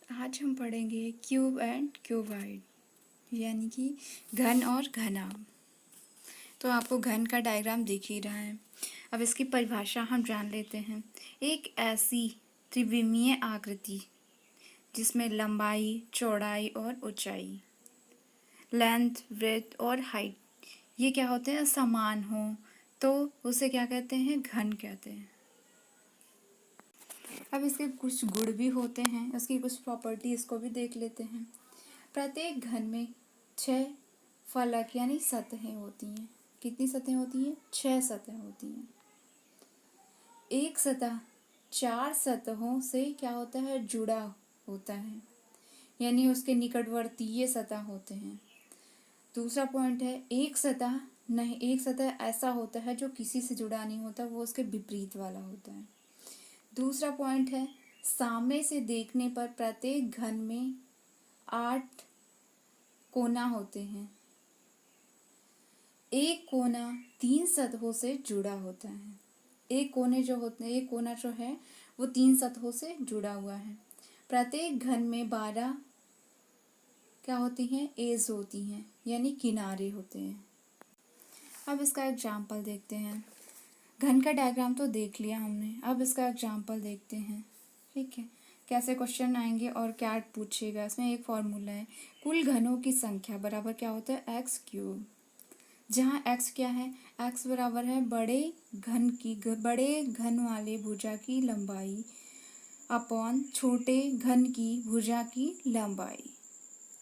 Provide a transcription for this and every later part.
आज हम पढ़ेंगे क्यूब एंड क्यूबॉइड यानी कि घन और घना। तो आपको घन का डायग्राम दिख ही रहा है। अब इसकी परिभाषा हम जान लेते हैं। एक ऐसी त्रिविमीय आकृति जिसमें लंबाई, चौड़ाई और ऊंचाई, लेंथ, ब्रेथ और हाइट ये क्या होते हैं, समान हो तो उसे क्या कहते हैं, घन कहते हैं। अब इसके कुछ गुण भी होते हैं, उसकी कुछ प्रॉपर्टी इसको भी देख लेते हैं। प्रत्येक घन में 6 फलक यानी सतहें होती हैं। कितनी सतहें होती हैं? 6 सतहें होती हैं। एक सतह 4 सतहों से क्या होता है, जुड़ा होता है, यानी उसके निकटवर्ती ये सतह होते हैं। दूसरा पॉइंट है, एक सतह ऐसा होता है जो किसी से जुड़ा नहीं होता, वो उसके विपरीत वाला होता है। दूसरा पॉइंट है, सामने से देखने पर प्रत्येक घन में 8 कोना होते हैं। एक कोना 3 सतहों से जुड़ा होता है। एक कोना जो है वो 3 सतहों से जुड़ा हुआ है। प्रत्येक घन में 12 क्या होती हैं, एज होती हैं, यानी किनारे होते हैं। अब इसका एग्जाम्पल देखते हैं। घन का डायग्राम तो देख लिया हमने, अब इसका एग्जाम्पल देखते हैं। ठीक है, कैसे क्वेश्चन आएंगे और क्या पूछेगा। इसमें एक फॉर्मूला है, कुल घनों की संख्या बराबर क्या होता है, एक्स क्यूब। जहाँ x क्या है, x बराबर है बड़े घन वाले भुजा की लंबाई अपॉन छोटे घन की भुजा की लंबाई।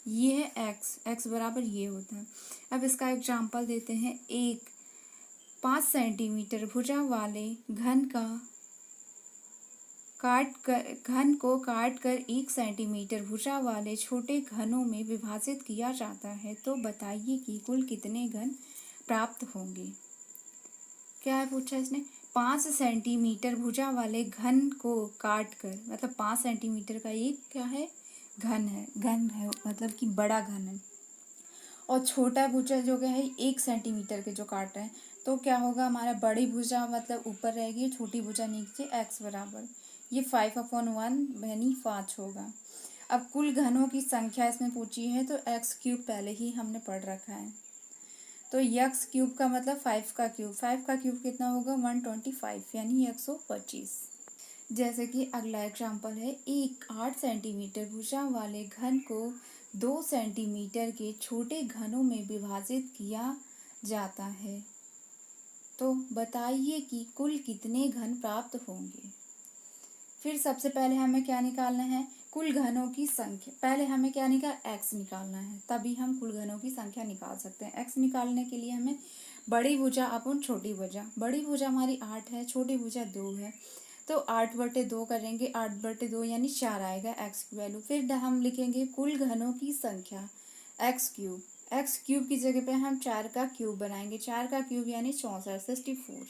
ये है x बराबर ये होता है। अब इसका एग्जाम्पल देते हैं। एक 5 सेंटीमीटर भुजा वाले घन को काट कर 1 सेंटीमीटर भुजा वाले छोटे घनों में विभाजित किया जाता है, तो बताइए कि कुल कितने घन प्राप्त होंगे। क्या है पूछा इसने, 5 सेंटीमीटर भुजा वाले घन को काट कर, मतलब 5 सेंटीमीटर का एक क्या है, घन है मतलब कि बड़ा घन है, और छोटा भुजा जो क्या है 1 सेंटीमीटर के जो काट रहे हैं, तो क्या होगा, हमारा बड़ी भुजा मतलब ऊपर रहेगी, छोटी भुजा नीचे, x बराबर ये 5/1 यानी 5 होगा। अब कुल घनों की संख्या इसमें पूछी है, तो x क्यूब पहले ही हमने पढ़ रखा है, तो x क्यूब का मतलब 5 का क्यूब कितना होगा, 125 यानी 125। जैसे कि अगला एग्जाम्पल है, एक 8 सेंटीमीटर भुजा वाले घन को 2 सेंटीमीटर के छोटे घनों में विभाजित किया जाता है, तो बताइए कि कुल कितने घन प्राप्त होंगे। फिर सबसे पहले हमें क्या निकालना है, कुल घनों की संख्या। पहले हमें क्या x निकालना है, तभी हम कुल घनों की संख्या निकाल सकते हैं। x निकालने के लिए हमें बड़ी भुजा अपन छोटी भुजा, बड़ी भुजा हमारी 8 है, छोटी भुजा 2 है, तो 8/2 करेंगे, 8/2 यानी 4 आएगा x की वैल्यू। फिर हम लिखेंगे कुल घनों की संख्या x क्यूब की जगह पे हम 4 का क्यूब बनाएंगे, 4 का क्यूब यानी 64, 64।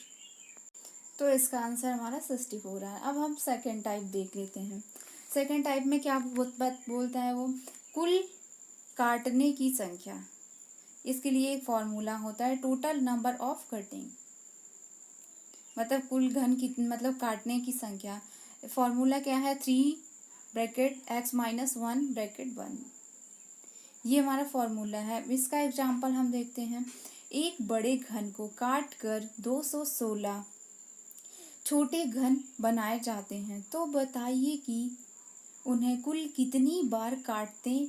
तो इसका आंसर हमारा 64 है। अब हम सेकेंड टाइप देख लेते हैं। सेकेंड टाइप में क्या बोलता है वो, कुल काटने की संख्या। इसके लिए एक फॉर्मूला होता है, टोटल नंबर ऑफ कटिंग, मतलब कुल घन की मतलब काटने की संख्या। फॉर्मूला क्या है, 3(x-1)(1). ये हमारा फॉर्मूला है। इसका एग्जाम्पल हम देखते हैं। एक बड़े घन को काट कर 216 छोटे घन बनाए जाते हैं, तो बताइए कि उन्हें कुल कितनी बार काटने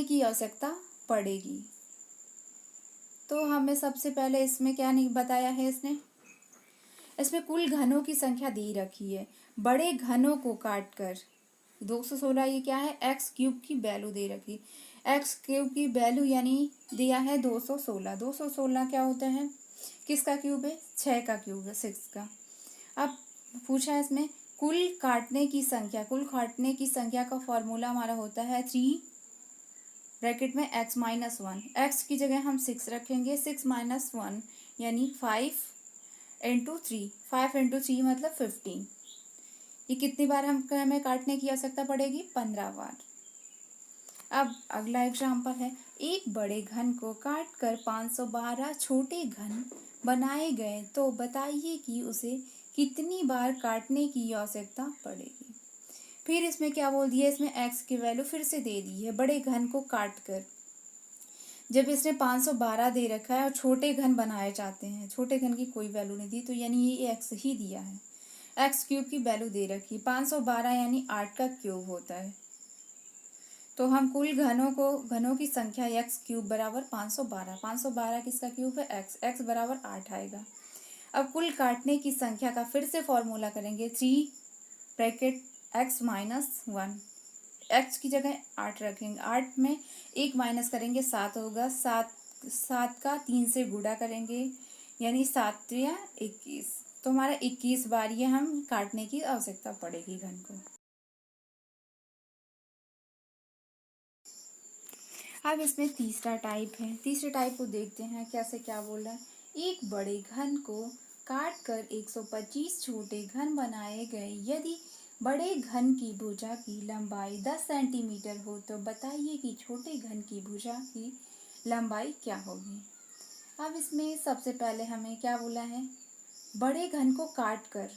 की आवश्यकता पड़ेगी। तो हमें सबसे पहले इसमें क्या नहीं बताया है इसमें कुल घनों की संख्या दी रखी है। बड़े घनों को काटकर 216, ये क्या है, x क्यूब की वैल्यू दे रखी, x क्यूब की वैल्यू यानी दिया है 216। 216 क्या होता है, किसका क्यूब है, 6 का क्यूब है, 6 का। अब पूछा है इसमें कुल काटने की संख्या का फॉर्मूला हमारा होता है 3(x-1). x की जगह हम 6 रखेंगे, 6 - 1 यानी 5×3, 5×3 मतलब 15। ये कितनी बार हमें काटने की आवश्यकता पड़ेगी, 15 बार। अब अगला एग्जाम्पल है, एक बड़े घन को काट कर 512 छोटे घन बनाए गए, तो बताइए कि उसे कितनी बार काटने की आवश्यकता पड़ेगी। फिर इसमें क्या बोल दिया, इसमें x की वैल्यू फिर से दे दी है बड़े घन को काट कर। जब इसने 512 दे रखा है और छोटे घन बनाए जाते हैं, छोटे घन की कोई वैल्यू नहीं दी, तो यानी ये x ही दिया है। एक्स क्यूब की वैल्यू दे रखी, 512 यानी 8 का क्यूब होता है। तो हम कुल घनों की संख्या एक्स क्यूब बराबर 512, 512 किसका क्यूब है, एक्स, एक्स बराबर 8 आएगा। अब कुल काटने की संख्या का फिर से फॉर्मूला करेंगे, 3 ब्रैकेट x माइनस 1, एक्स की जगह 8 रखेंगे, 8 में 1 माइनस करेंगे 7 होगा, 7 का 3 से गुणा करेंगे यानी 7 या 21, तो हमारा 21 बार ये हम काटने की आवश्यकता पड़ेगी घन को। अब इसमें तीसरा टाइप है, तीसरे टाइप को देखते हैं कैसे क्या बोल रहा है। एक बड़े घन को काट कर 125 छोटे घन बनाए गए, यदि बड़े घन की भुजा की लंबाई 10 सेंटीमीटर हो तो बताइए कि छोटे घन की भुजा की लंबाई क्या होगी। अब इसमें सबसे पहले हमें क्या बोला है, बड़े घन को काट कर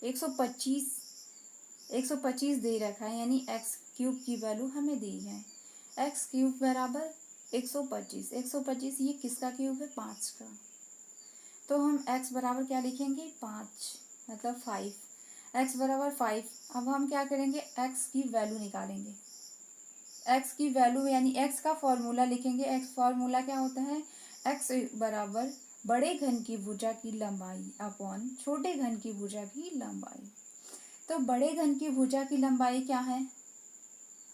125 दे रखा है, यानी एक्स क्यूब की वैल्यू हमें दी है। एक्स क्यूब बराबर 125, ये किसका क्यूब है, 5 का। तो हम x बराबर क्या लिखेंगे, 5 मतलब 5, x बराबर 5। अब हम क्या करेंगे, x की वैल्यू निकालेंगे, x की वैल्यू यानी x का फॉर्मूला लिखेंगे। x फॉर्मूला क्या होता है, x बराबर बड़े घन की भुजा की लंबाई अपॉन छोटे घन की भुजा की लंबाई। तो बड़े घन की भुजा की लंबाई क्या है,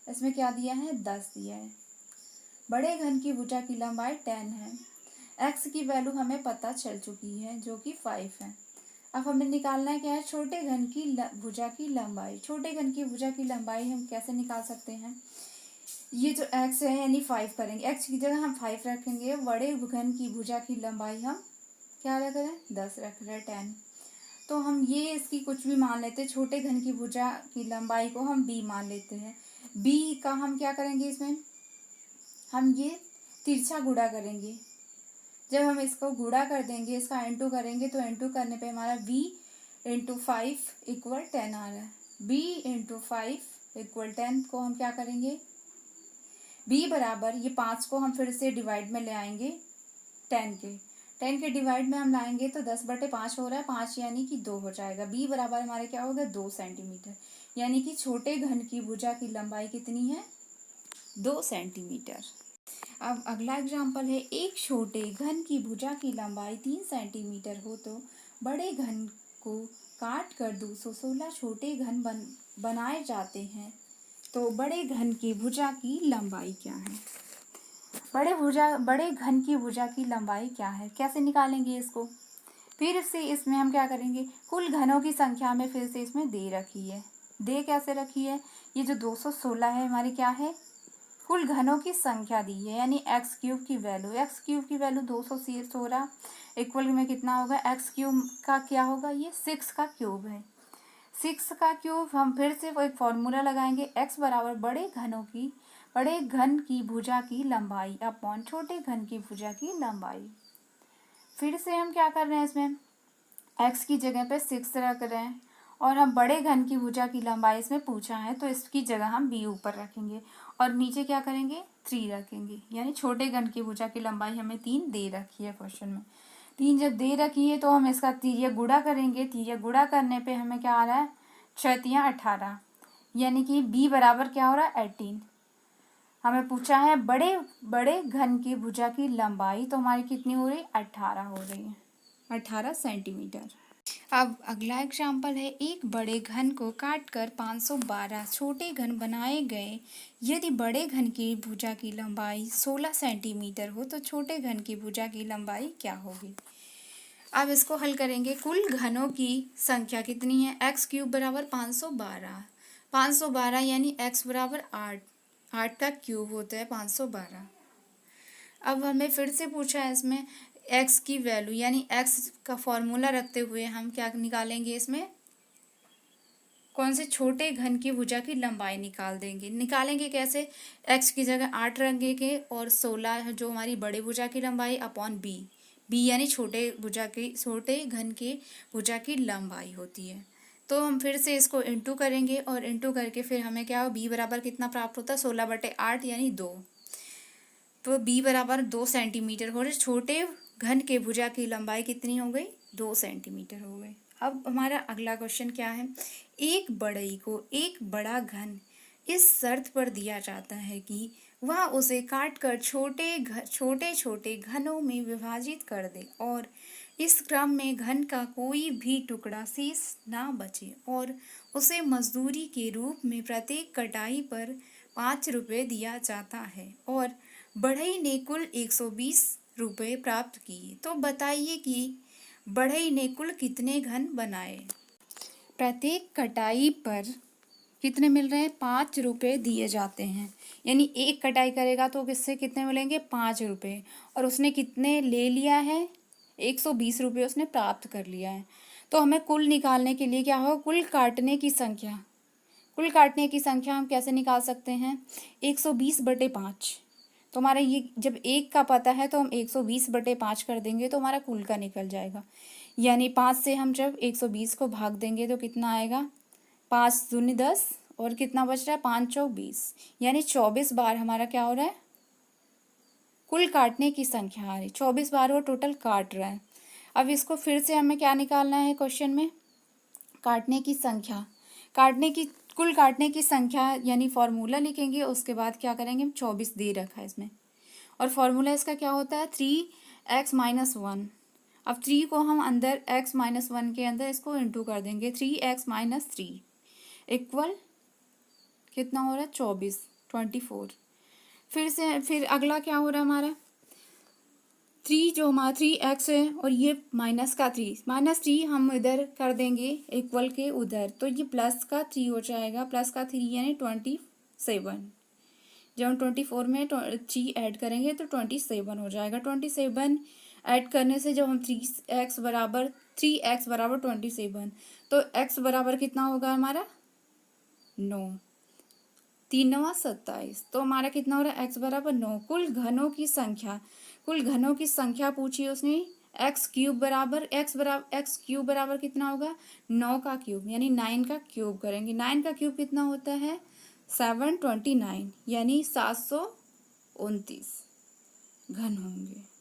इसमें क्या दिया है, 10 दिया है। बड़े घन की भुजा की लंबाई 10 है। x की वैल्यू हमें पता चल चुकी है जो कि 5 है। अब हमें निकालना है क्या है, छोटे घन की भुजा की लंबाई। छोटे घन की भुजा की लंबाई हम कैसे निकाल सकते हैं, ये जो x है यानी 5 करेंगे, x की जगह हम 5 रखेंगे, बड़े घन की भुजा की लंबाई हम क्या रख रहे हैं, 10 रख रहे हैं, 10। तो हम ये इसकी कुछ भी मान लेते हैं, छोटे घन की भुजा की लंबाई को हम b मान लेते हैं। b का हम क्या करेंगे, इसमें हम ये तिरछा गुणा करेंगे। जब हम इसको गुणा कर देंगे, इसका इंटू करेंगे, तो इंटू करने पे हमारा b इंटू 5 इक्वल 10 आ रहा है। b इंटू 5 इक्वल 10 को हम क्या करेंगे, b बराबर ये 5 को हम फिर से डिवाइड में ले आएंगे 10 के डिवाइड में हम लाएंगे तो 10/5 हो रहा है, 5 यानी कि 2 हो जाएगा। b बराबर हमारे क्या होगा, 2 सेंटीमीटर, यानी कि छोटे घन की भुजा की लंबाई कितनी है, 2 सेंटीमीटर। अब अगला एग्जाम्पल है, एक छोटे घन की भुजा की लंबाई 3 सेंटीमीटर हो तो बड़े घन को काट कर 216 छोटे घन बनाए जाते हैं, तो बड़े घन की भुजा की लंबाई क्या है। बड़े घन की भुजा की लंबाई क्या है, कैसे निकालेंगे इसको। फिर से इसमें हम क्या करेंगे, कुल घनों की संख्या में फिर से इसमें दे रखी है, दे कैसे रखी है, ये जो 216 है हमारी क्या है, कुल घनों की संख्या दी है, यानी एक्स क्यूब की वैल्यू 216 इक्वल में कितना होगा, एक्स क्यूब का क्या होगा, ये 6 का क्यूब है। 6 का क्यूब हम फिर से वो एक फॉर्मूला लगाएंगे, एक्स बराबर बड़े घन की भुजा की लंबाई अपॉन छोटे घन की भुजा की लंबाई। फिर से हम क्या कर रहे हैं, इसमें एक्स की जगह पे 6 रख रहे हैं और हम बड़े घन की भुजा की लंबाई इसमें पूछा है, तो इसकी जगह हम b ऊपर रखेंगे और नीचे क्या करेंगे, 3 रखेंगे, यानी छोटे घन की भुजा की लंबाई हमें 3 दे रखी है क्वेश्चन में। 3 जब दे रखी है तो हम इसका तिर्यक गुणा करेंगे, तिर्यक गुणा करने पे हमें क्या आ रहा है, 6×3 = 18, यानी कि b बराबर क्या हो रहा है, 18। हमें पूछा है बड़े घन की भुजा की लंबाई, तो हमारी कितनी हो रही है, 18 हो रही है, 18 सेंटीमीटर। अब अगला एग्जाम्पल है, एक बड़े घन को काटकर 512 छोटे घन बनाए गए, यदि बड़े घन की भुजा की लंबाई 16 सेंटीमीटर हो तो छोटे घन की भुजा की लंबाई क्या होगी। अब इसको हल करेंगे, कुल घनों की संख्या कितनी है, एक्स क्यूब बराबर 512 यानी एक्स बराबर 8 का क्यूब होता है 512। अब हमें फिर से पूछा है इसमें x की वैल्यू, यानी x का फॉर्मूला रखते हुए हम क्या निकालेंगे, इसमें कौन से छोटे घन की भुजा की लंबाई निकालेंगे कैसे, x की जगह 8 रखेंगे और 16 जो हमारी बड़े भुजा की लंबाई अपॉन b यानी छोटे घन की भुजा की लंबाई होती है। तो हम फिर से इसको इंटू करेंगे और इंटू करके फिर हमें क्या हो, b बराबर कितना प्राप्त होता है, 16/8 यानी 2। तो b बराबर 2 सेंटीमीटर हो रहे। छोटे घन के भुजा की लंबाई कितनी हो गई, 2 सेंटीमीटर हो गई। अब हमारा अगला क्वेश्चन क्या है, एक बढ़ई को एक बड़ा घन इस शर्त पर दिया जाता है कि वह उसे काटकर छोटे छोटे घनों में विभाजित कर दे और इस क्रम में घन का कोई भी टुकड़ा शेष ना बचे और उसे मजदूरी के रूप में प्रत्येक कटाई पर 5 रुपये दिया जाता है और बढ़ई ने कुल 120 रुपये प्राप्त किए। तो बताइए कि बढ़ई ने कुल कितने घन बनाए। प्रत्येक कटाई पर कितने मिल रहे हैं, 5 रुपये दिए जाते हैं। यानी एक कटाई करेगा तो किससे कितने मिलेंगे, 5 रुपये। और उसने कितने ले लिया है, 120 रुपये उसने प्राप्त कर लिया है। तो हमें कुल निकालने के लिए क्या होगा, कुल काटने की संख्या। कुल काटने की संख्या हम कैसे निकाल सकते हैं, 120/5। तो हमारा ये जब एक का पता है तो हम 120/5 कर देंगे तो हमारा कुल का निकल जाएगा। यानी 5 से हम जब 120 को भाग देंगे तो कितना आएगा, 5 दूनी 10 और कितना बच रहा है, 5 चौक 20। यानी 24 बार हमारा क्या हो रहा है, कुल काटने की संख्या आ रही, 24 बार वो टोटल काट रहा है। अब इसको फिर से हमें क्या निकालना है क्वेश्चन में, काटने की संख्या। कुल काटने की संख्या यानी फॉर्मूला लिखेंगे, उसके बाद क्या करेंगे, 24 दे रखा है इसमें और फॉर्मूला इसका क्या होता है, 3x-1। अब 3 को हम अंदर x-1 के अंदर इसको इंटू कर देंगे, 3x-3 इक्वल कितना हो रहा है, 24। फिर अगला क्या हो रहा है हमारा, 3 जो हमारा 3x है और ये -3 हम इधर कर देंगे इक्वल के उधर, तो ये प्लस का 3 हो जाएगा, प्लस का 3 यानी 27। जब हम 24 में 3 ऐड करेंगे तो 27 हो जाएगा। 27 ऐड करने से जब हम 3x बराबर 27 तो x बराबर कितना होगा हमारा, 9। 3 9 27। तो हमारा कितना हो रहा है, x बराबर 9। कुल घनों की संख्या पूछी उसने, x क्यूब बराबर कितना होगा, 9 का क्यूब यानी 9 का क्यूब करेंगे। 9 का क्यूब कितना होता है, 729 यानी 729 घन होंगे।